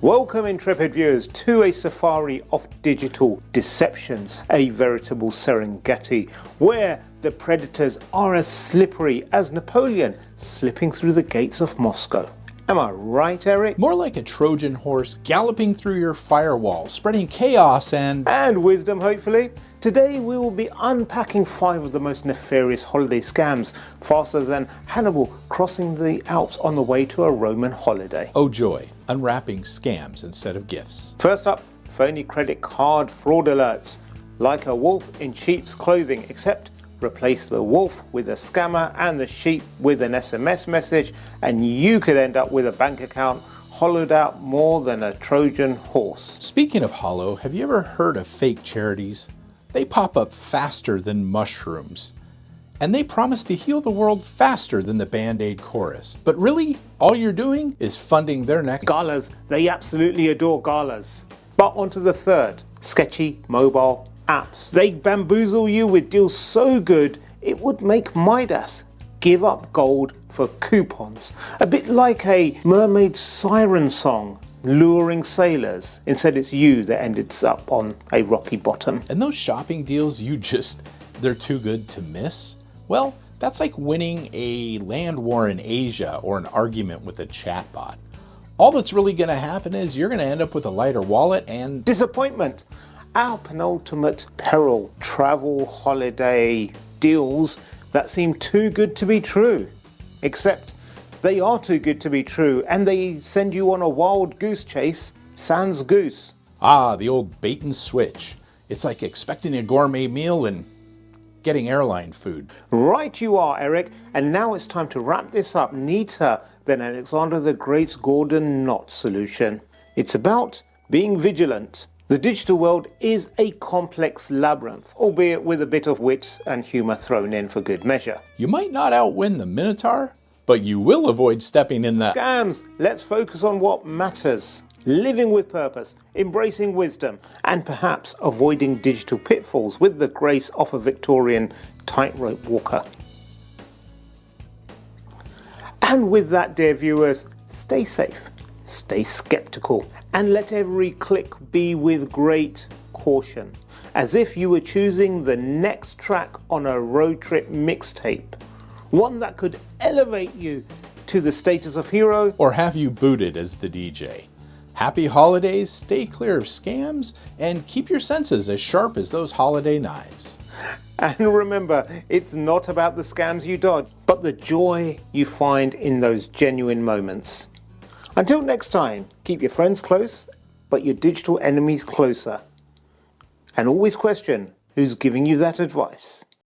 Welcome, intrepid viewers, to a safari of digital deceptions, a veritable Serengeti, where the predators are as slippery as Napoleon slipping through the gates of Moscow. Am I right, Erich? More like a Trojan horse galloping through your firewall, spreading chaos and wisdom, hopefully. Today we will be unpacking 5 of the most nefarious holiday scams, faster than Hannibal crossing the Alps on the way to a Roman holiday. oh joy, unwrapping scams instead of gifts. First up, phony credit card fraud alerts. Like a wolf in sheep's clothing, except replace the wolf with a scammer and the sheep with an SMS message, and you could end up with a bank account hollowed out more than a Trojan horse. Speaking of hollow, have you ever heard of fake charities? They pop up faster than mushrooms, and they promise to heal the world faster than the Band-Aid chorus. But really, all you're doing is funding their next Galas, they absolutely adore galas. But onto the third, sketchy mobile apps. They bamboozle you with deals so good it would make Midas give up gold for coupons. A bit like a mermaid siren song luring sailors. Instead it's you that ends up on a rocky bottom. And those shopping deals they're too good to miss? Well, that's like winning a land war in Asia or an argument with a chatbot. All that's really going to happen is you're going to end up with a lighter wallet and disappointment. Our penultimate peril, travel holiday deals that seem too good to be true. Except they are too good to be true, and they send you on a wild goose chase, sans goose. Ah, the old bait and switch. It's like expecting a gourmet meal and getting airline food. Right you are, Erich, and now it's time to wrap this up neater than Alexander the Great's Gordon knot solution. It's about being vigilant. The digital world is a complex labyrinth, albeit with a bit of wit and humour thrown in for good measure. You might not outwin the Minotaur, but you will avoid stepping in the scams. Let's focus on what matters. Living with purpose, embracing wisdom, and perhaps avoiding digital pitfalls with the grace of a Victorian tightrope walker. And with that, dear viewers, stay safe, stay skeptical, and let every click be with great caution, as if you were choosing the next track on a road trip mixtape, one that could elevate you to the status of hero or have you booted as the DJ. Happy holidays, stay clear of scams, and keep your senses as sharp as those holiday knives. And remember, it's not about the scams you dodge, but the joy you find in those genuine moments. Until next time, keep your friends close, but your digital enemies closer. And always question who's giving you that advice.